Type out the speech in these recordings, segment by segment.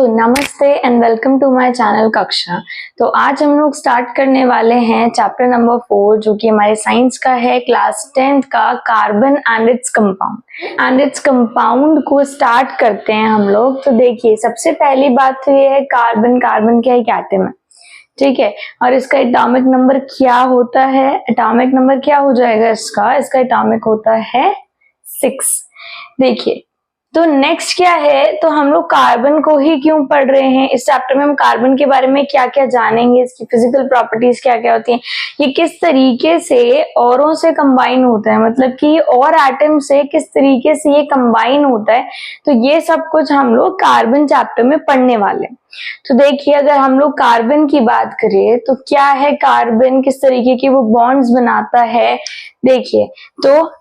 नमस्ते and welcome to my channel कक्षा। तो आज हम लोग स्टार्ट करने वाले हैं चैप्टर नंबर 4 जो कि हमारे साइंस का है, क्लास 10th का, कार्बन एंड इट्स कंपाउंड को स्टार्ट करते हैं हम लोग। तो देखिए, सबसे पहली बात तो ये है कार्बन क्या एक एटम है, ठीक है, और इसका एटॉमिक नंबर क्या होता है? एटॉमिक नंबर क्या हो जाएगा इसका एटॉमिक होता है 6। देखिए, तो नेक्स्ट क्या है, तो हम लोग कार्बन को ही क्यों पढ़ रहे हैं? इस चैप्टर में हम कार्बन के बारे में क्या क्या जानेंगे, इसकी फिजिकल प्रॉपर्टीज क्या क्या होती हैं, ये किस तरीके से औरों से कंबाइन होता है, मतलब कि और एटम से किस तरीके से ये कंबाइन होता है, तो ये सब कुछ हम लोग कार्बन चैप्टर में पढ़ने वाले हैं। तो देखिए, अगर हम लोग कार्बन की बात करें तो क्या है कार्बन, किस तरीके की वो बॉन्ड्स बनाता है। देखिए, तो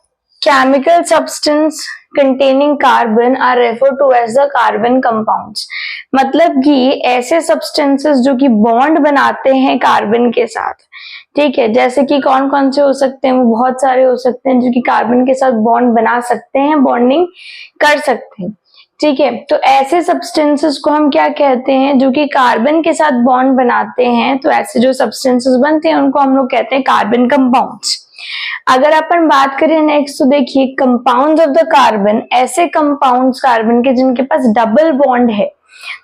chemical substance containing carbon are referred to as the carbon compounds। मतलब कि ऐसे substances जो कि बॉन्ड बनाते हैं कार्बन के साथ, ठीक है, जैसे कि कौन कौन से हो सकते हैं, वो बहुत सारे हो सकते हैं जो कि कार्बन के साथ बॉन्ड बना सकते हैं, बॉन्डिंग कर सकते हैं, ठीक है। तो ऐसे सब्सटेंसेस को हम क्या कहते हैं, जो कि कार्बन के साथ बॉन्ड बनाते हैं। तो ऐसे जो सब्सटेंसेस बनते हैं उनको हम लोग कहते हैं कार्बन कंपाउंड्स। अगर अपन बात करें नेक्स्ट, तो देखिए कंपाउंड्स ऑफ द कार्बन, ऐसे कंपाउंड्स कार्बन के जिनके पास डबल बॉन्ड है।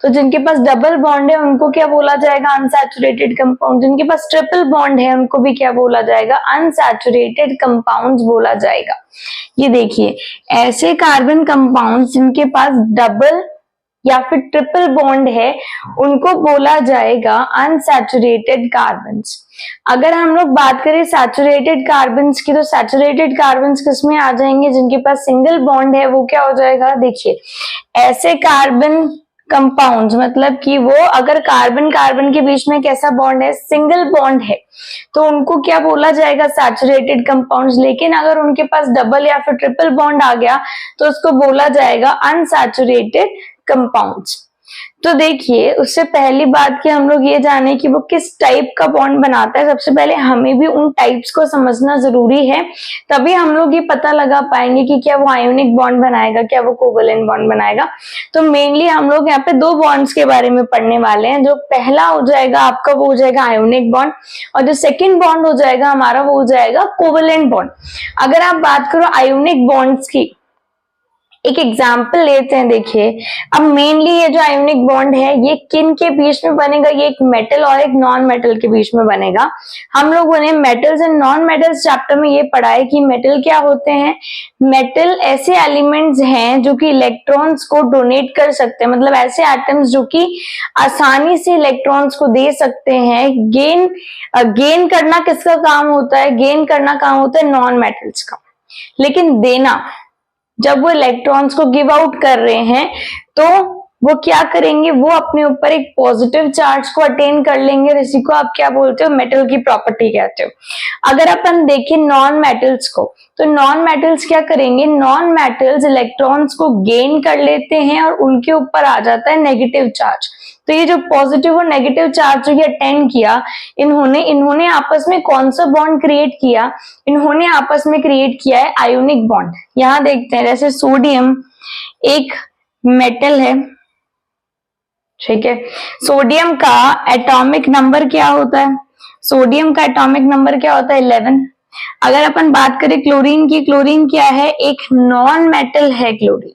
तो जिनके पास डबल बॉन्ड है उनको क्या बोला जाएगा? Unsaturated compound. जिनके पास ट्रिपल बॉन्ड है उनको भी क्या बोला जाएगा? अनसैचुरेटेड कंपाउंड्स बोला जाएगा। ये देखिए, ऐसे कार्बन कंपाउंड्स जिनके पास डबल या फिर ट्रिपल बॉन्ड है उनको बोला जाएगा अनसैचुरेटेड कार्बन्स। अगर हम लोग बात करें सैचुरेटेड कार्बन्स की, तो सैचुरेटेड कार्बन्स किसमें आ जाएंगे? जिनके पास सिंगल बॉन्ड है वो क्या हो जाएगा? देखिए, ऐसे कार्बन कंपाउंड्स, मतलब कि वो अगर कार्बन के बीच में कैसा बॉन्ड है? सिंगल बॉन्ड है, तो उनको क्या बोला जाएगा? Saturated compounds. लेकिन अगर उनके पास डबल या फिर ट्रिपल बॉन्ड आ गया तो उसको बोला जाएगा अनसैचुरेटेड कंपाउंड्स। तो देखिए, उससे पहली बात कि हम लोग ये जाने कि वो किस टाइप का बॉन्ड बनाता है। सबसे पहले हमें भी उन टाइप्स को समझना जरूरी है, तभी हम लोग ये पता लगा पाएंगे कि क्या वो आयोनिक बॉन्ड बनाएगा, क्या वो कोवेलेंट बॉन्ड बनाएगा। तो मेनली हम लोग यहाँ पे 2 बॉन्ड्स के बारे में पढ़ने वाले हैं। जो पहला हो जाएगा आपका वो हो जाएगा आयोनिक बॉन्ड, और जो सेकेंड बॉन्ड हो जाएगा हमारा वो हो जाएगा कोवेलेंट बॉन्ड। अगर आप बात करो आयोनिक बॉन्ड्स की, एक एग्जाम्पल लेते हैं। देखिए, अब मेनली ये जो आयोनिक बॉन्ड है ये किन के बीच में बनेगा? ये एक मेटल और एक नॉन मेटल के बीच में बनेगा। हम लोगों ने metals and non metals chapter में ये पढ़ा है कि मेटल क्या होते हैं। मेटल ऐसे एलिमेंट्स हैं जो कि इलेक्ट्रॉन्स को डोनेट कर सकते हैं, मतलब ऐसे एटम्स जो कि आसानी से इलेक्ट्रॉन्स को दे सकते हैं। गेन करना किसका काम होता है? गेन करना काम होता है नॉन मेटल्स का, लेकिन देना, जब वो इलेक्ट्रॉन्स को गिव आउट कर रहे हैं तो वो क्या करेंगे? वो अपने ऊपर एक पॉजिटिव चार्ज को अटेन कर लेंगे। इसी को आप क्या बोलते हो? मेटल की प्रॉपर्टी कहते हो। अगर अपन देखें नॉन मेटल्स को, तो नॉन मेटल्स क्या करेंगे? नॉन मेटल्स इलेक्ट्रॉन्स को गेन कर लेते हैं और उनके ऊपर आ जाता है नेगेटिव चार्ज। तो ये जो पॉजिटिव और नेगेटिव चार्ज जो अटेंड किया इन्होंने आपस में कौन सा बॉन्ड क्रिएट किया? इन्होंने आपस में क्रिएट किया है आयोनिक बॉन्ड। यहां देखते हैं, जैसे सोडियम एक मेटल है, ठीक है। सोडियम का एटॉमिक नंबर क्या होता है? सोडियम का एटॉमिक नंबर क्या होता है? 11। अगर अपन बात करें क्लोरीन की, क्लोरीन क्या है? एक नॉन मेटल है क्लोरीन।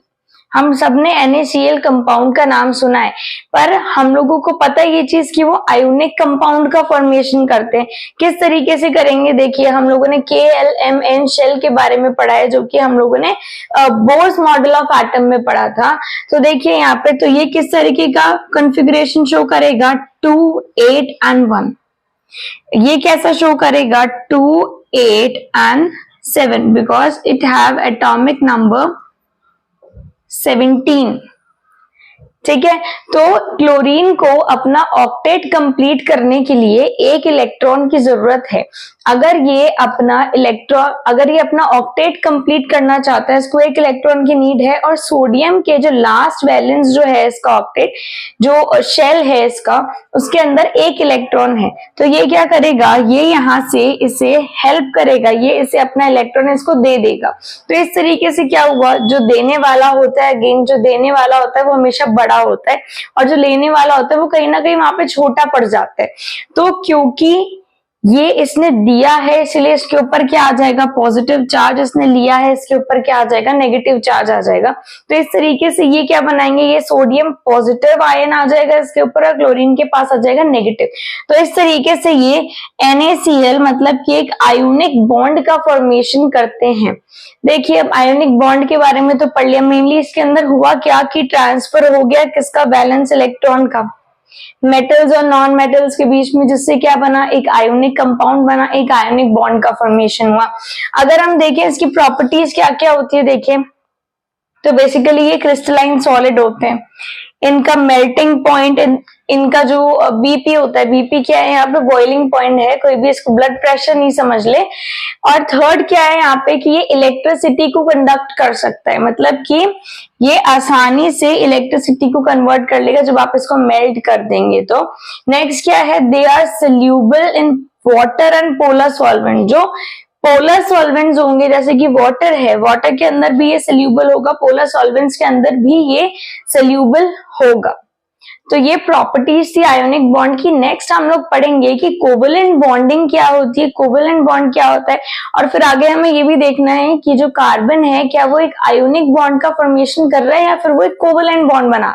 हम सबने NaCl कंपाउंड का नाम सुना है, पर हम लोगों को पता है ये चीज कि वो आयोनिक कंपाउंड का फॉर्मेशन करते हैं। किस तरीके से करेंगे? देखिए, हम लोगों ने KLMN शेल के बारे में पढ़ा है, जो कि हम लोगों ने बोर्स मॉडल ऑफ एटम में पढ़ा था। तो देखिए यहाँ पे, तो ये किस तरीके का कॉन्फ़िगरेशन शो करेगा? 2, 8 and 1। ये कैसा शो करेगा? 2, 8 and 7, because it have atomic number 17, ठीक है। तो क्लोरीन को अपना ऑक्टेट कंप्लीट करने के लिए एक इलेक्ट्रॉन की जरूरत है। अगर ये अपना ऑक्टेट कंप्लीट करना चाहता है, इसको एक इलेक्ट्रॉन की नीड है, और सोडियम के जो लास्ट वैलेंस जो है इसका ऑक्टेट जो शेल है इसका, उसके अंदर एक इलेक्ट्रॉन है, तो ये क्या करेगा, ये यहाँ से इसे हेल्प करेगा, ये इसे अपना इलेक्ट्रॉन इसको दे देगा। तो इस तरीके से क्या हुआ, जो देने वाला होता है, अगेन जो देने वाला होता है वो हमेशा बड़ा होता है, और जो लेने वाला होता है वो कहीं ना कहीं वहां पे छोटा पड़ जाता है। तो क्योंकि ये इसने दिया है इसलिए इसके ऊपर क्या आ जाएगा, पॉजिटिव चार्ज, इसने लिया है इसके ऊपर क्या आ जाएगा, नेगेटिव चार्ज आ जाएगा। तो इस तरीके से ये क्या बनाएंगे, ये सोडियम पॉजिटिव आयन आ जाएगा इसके ऊपर, और क्लोरीन के पास आ जाएगा नेगेटिव। तो इस तरीके से ये NaCl मतलब कि एक आयोनिक बॉन्ड का फॉर्मेशन करते हैं। देखिए अब आयोनिक बॉन्ड के बारे में तो पढ़ लिया, मेनली इसके अंदर हुआ क्या कि ट्रांसफर हो गया किसका, बैलेंस इलेक्ट्रॉन का, मेटल्स और नॉन मेटल्स के बीच में, जिससे क्या बना, एक आयोनिक कंपाउंड बना, एक आयोनिक बॉन्ड का फॉर्मेशन हुआ। अगर हम देखें इसकी प्रॉपर्टीज क्या क्या होती है, देखें तो बेसिकली ये क्रिस्टलाइन सॉलिड होते हैं, इनका मेल्टिंग पॉइंट, इनका जो बीपी होता है, बीपी क्या है यहाँ पे, बॉइलिंग पॉइंट है, कोई भी इसको ब्लड प्रेशर नहीं समझ ले। और थर्ड क्या है यहाँ पे कि ये इलेक्ट्रिसिटी को कंडक्ट कर सकता है, मतलब कि ये आसानी से इलेक्ट्रिसिटी को कन्वर्ट कर लेगा जब आप इसको मेल्ट कर देंगे। तो नेक्स्ट क्या है, they are soluble in water and polar solvent. जो पोलर सॉल्वेंट्स होंगे जैसे कि वाटर है, वाटर के अंदर भी ये सोल्यूबल होगा, पोलर सॉल्वेंट्स के अंदर भी ये सोल्यूबल होगा। तो ये प्रॉपर्टीज थी आयोनिक बॉन्ड की। नेक्स्ट हम लोग पढ़ेंगे कि कोवलेंट बॉन्डिंग क्या होती है, कोवलेंट बॉन्ड क्या होता है, और फिर आगे हमें ये भी देखना है कि जो कार्बन है क्या वो एक आयोनिक बॉन्ड का फॉर्मेशन कर रहा है या फिर वो एक कोवलेंट बॉन्ड बना